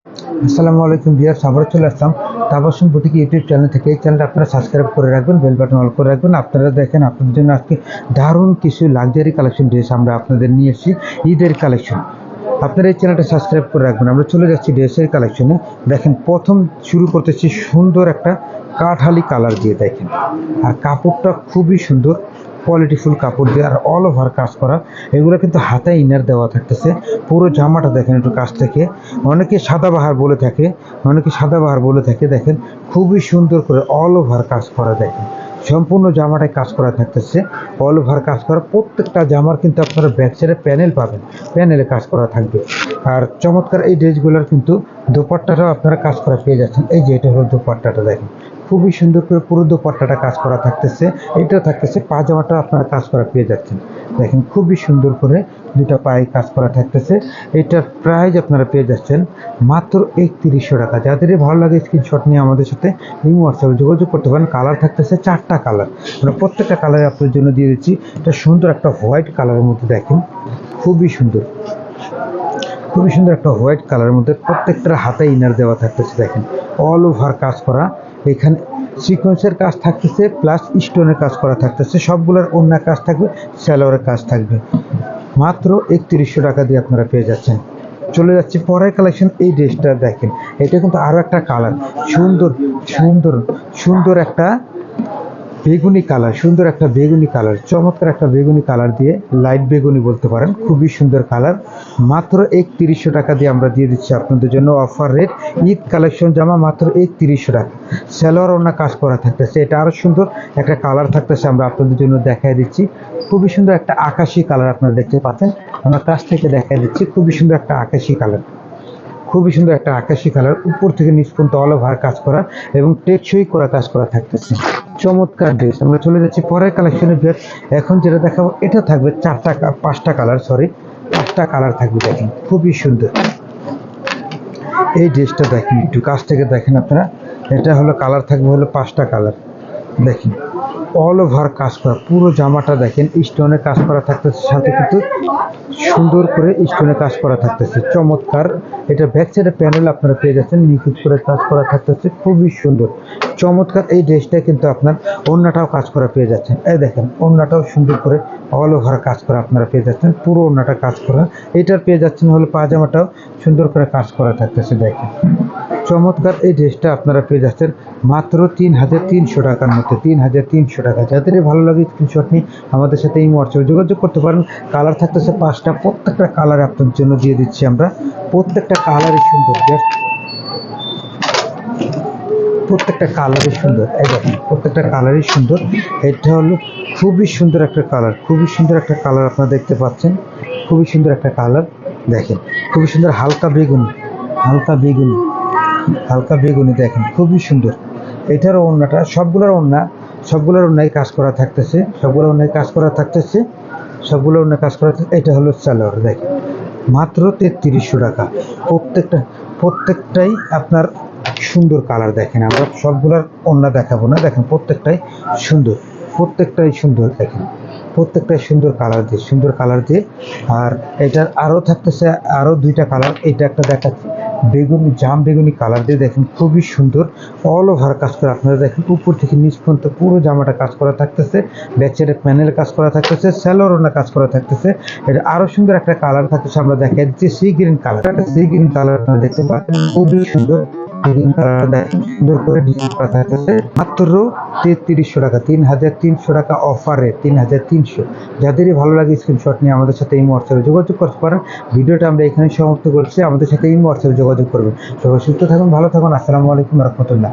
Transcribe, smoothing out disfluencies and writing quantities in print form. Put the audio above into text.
আসসালামু আলাইকুম ভিউয়ার্স, আবারও চলে আসলাম তাবাসসুম বুটিক ইউটিউব চ্যানেল থেকে। এই চ্যানেলটা আপনারা সাবস্ক্রাইব করে রাখবেন, বেল বাটন অল করে রাখবেন। আপনারা দেখেন, আপনাদের জন্য আজকে দারুণ কিছু লাক্সারি কালেকশন ড্রেস আমরা আপনাদের নিয়ে এসেছি, ঈদের কালেকশন। আপনারা এই চ্যানেলটা সাবস্ক্রাইব করে রাখবেন। আমরা চলে যাচ্ছি ড্রেসের কালেকশনে। দেখেন, প্রথম শুরু করতেছি সুন্দর একটা কাঠালি কালার দিয়ে। দেখেন, আর কাপড়টা খুবই সুন্দর, কোয়ালিটিফুল কাপড় দিয়ে আর অল ওভার কাজ করা। এগুলো কিন্তু হাতে ইনার দেওয়া থাকতেছে। পুরো জামাটা দেখেন একটু কাছ থেকে। অনেকে সাদাবাহার বলে থাকে, দেখেন খুবই সুন্দর করে অল ওভার কাজ করা। দেখেন সম্পূর্ণ জামাটায় কাজ করা থাকতেছে, অল ওভার কাজ করা। প্রত্যেকটা জামার কিন্তু আপনারা ব্যাক সাইডে প্যানেল পাবেন, প্যানেলে কাজ করা থাকবে। আর চমৎকার এই ড্রেসগুলোর কিন্তু দোপাট্টাটাও আপনারা কাজ করা পেয়ে যাচ্ছেন। এই যে এটা হলো দোপাট্টাটা, দেখেন খুবই সুন্দর করে পুরো দোপাট্টাটা কাজ করা থাকতেছে। এটাও থাকতেছে, পাজামাটা আপনারা কাজ করা পেয়ে যাচ্ছেন। দেখেন খুবই সুন্দর করে দুটা পায়ে কাজ করা থাকতেছে। এটার প্রাইস আপনারা পেয়ে যাচ্ছেন মাত্র 3100 টাকা। যাদেরই ভালো লাগে স্ক্রিনশট নিয়ে আমাদের সাথে ইমো হোয়াটসঅ্যাপে যোগাযোগ করতে পারেন। কালার থাকতেছে 4টা কালার, আমরা প্রত্যেকটা কালারে আপনার জন্য দিয়ে দিচ্ছি। এটা সুন্দর একটা হোয়াইট কালারের মধ্যে, দেখেন খুবই সুন্দর, খুবই সুন্দর একটা হোয়াইট কালারের মধ্যে। প্রত্যেকটার হাতে ইনার দেওয়া থাকতেছে। দেখেন অল ওভার কাজ করা, এখানে সিকোয়েন্সের কাজ থাকতেছে, প্লাস স্টোনের কাজ করা থাকতেছে। সবগুলোর অন্য কাজ থাকবে, সালোয়ারের কাজ থাকবে। মাত্র 3100 টাকা দিয়ে আপনারা পেয়ে যাচ্ছেন। চলে যাচ্ছি পরের কালেকশন। এই ড্রেসটা দেখেন, এটা কিন্তু আরও একটা কালার, সুন্দর সুন্দর সুন্দর একটা বেগুনি কালার, সুন্দর একটা বেগুনি কালার, চমৎকার একটা বেগুনি কালার দিয়ে, লাইট বেগুনি বলতে পারেন। খুবই সুন্দর কালার। মাত্র 3100 টাকা দিয়ে আমরা দিয়ে দিচ্ছি আপনাদের জন্য অফার রেট। ঈদ কালেকশন জামা মাত্র 3100 টাকা। সালোয়ার ওড়না কাজ করা থাকতেছে। এটা আরও সুন্দর একটা কালার থাকতেছে, আমরা আপনাদের জন্য দেখাই দিচ্ছি। খুবই সুন্দর একটা আকাশি কালার আপনারা দেখতে পাচ্ছেন, আমরা কাছ থেকে দেখাই দিচ্ছি। খুবই সুন্দর একটা আকাশি কালার, খুবই সুন্দর একটা আকাশি কালার, উপর থেকে নিচ পর্যন্ত অল ওভার কাজ করা এবং টেকসই করা কাজ করা থাকতেছে। চমৎকার ড্রেস। আমরা চলে যাচ্ছি পরের কালেকশনের ড্রেস। এখন যেটা দেখাবো এটা থাকবে 5টা কালার থাকবে। দেখেন খুবই সুন্দর এই ড্রেসটা। দেখেন একটু কাছ থেকে দেখেন আপনারা, এটা হলো কালার থাকবে হলো 5টা কালার। দেখেন অল ওভার কাজ করা, পুরো জামাটা দেখেন স্টোনের কাজ করা থাকতেছে, সাথে কিন্তু সুন্দর করে স্টোনের কাজ করা থাকতেছে। চমৎকার। এটা ব্যাক সাইডে প্যানেল আপনারা পেয়ে যাচ্ছেন, নিখুঁত করে কাজ করা থাকতেছে, খুবই সুন্দর চমৎকার। এই ড্রেসটা কিন্তু আপনার ওড়নাটাও কাজ করা পেয়ে যাচ্ছেন। এই দেখেন ওড়নাটাও সুন্দর করে অল ওভার কাজ করা আপনারা পেয়ে যাচ্ছেন, পুরো ওড়নাটা কাজ করা। এটার পেয়ে যাচ্ছেন হলো পাজামাটাও সুন্দর করে কাজ করা থাকতেছে। দেখেন চমৎকার এই ড্রেসটা আপনারা পেয়ে যাচ্ছেন মাত্র 3300 টাকার মধ্যে। 3300 টাকা। যাদের ভালো লাগে স্ক্রিনশট নিয়ে আমাদের সাথে এই হোয়াটসঅ্যাপে যোগাযোগ করতে পারেন। কালার থাকতেছে 5টা, প্রত্যেকটা কালার আপনার জন্য দিয়ে দিচ্ছি আমরা। প্রত্যেকটা কালারই সুন্দর, প্রত্যেকটা কালারই সুন্দর। এই দেখেন প্রত্যেকটা কালারই সুন্দর। এটা হলো খুবই সুন্দর একটা কালার, খুবই সুন্দর একটা কালার আপনারা দেখতে পাচ্ছেন। খুবই সুন্দর একটা কালার, দেখেন খুবই সুন্দর, হালকা বেগুনি, হালকা বেগুনি, হালকা বেগুনি। দেখেন খুবই সুন্দর। এটারও ওড়নাটা, সবগুলোর ওড়নায় কাজ করা থাকতেছে, সবগুলো ওড়নায় কাজ করা থাকতেছে, সবগুলো ওড়নায় কাজ করা। এটা হলো সালোয়ার। দেখেন মাত্র 3300 টাকা। প্রত্যেকটাই আপনার সুন্দর কালার। দেখেন আমরা সবগুলোর ওড়না দেখাবো না, দেখেন প্রত্যেকটাই সুন্দর, প্রত্যেকটাই সুন্দর। দেখেন প্রত্যেকটাই সুন্দর কালার দিয়ে। আর এটার আরও থাকতেছে আরও 2টা কালার। এটা একটা দেখাচ্ছি বেগুনি, জাম বেগুনি কালার দিয়ে। দেখেন খুবই সুন্দর, অল ওভার কাজ করা আপনারা দেখেন, উপর থেকে নিচ পর্যন্ত পুরো জামাটা কাজ করা থাকতেছে। ব্যাক সাইডে প্যানেল কাজ করা থাকতেছে, সালোয়ার ওড়না কাজ করা থাকতেছে। এটা আরও সুন্দর একটা কালার থাকতেছে, আমরা দেখাই দিচ্ছি sea green colour. Sea green colour আপনারা দেখতে পাচ্ছেন, খুবই সুন্দর। সুন্দর করে ডিজাইন করা থাকতেছে। মাত্র 3300 টাকা। 3300 টাকা অফারে, 3300। যাদেরই ভালো লাগে স্ক্রিনশট নিয়ে আমাদের সাথে এই হোয়াটসঅ্যাপে যোগাযোগ করতে পারেন। ভিডিওটা আমরা এখানে সমাপ্ত করছি, আমাদের সাথে এই হোয়াটসঅ্যাপে যোগাযোগ করবেন। সবাই সুস্থ থাকুন, ভালো থাকুন। আসসালামু আলাইকুম রহমতুল্লাহ।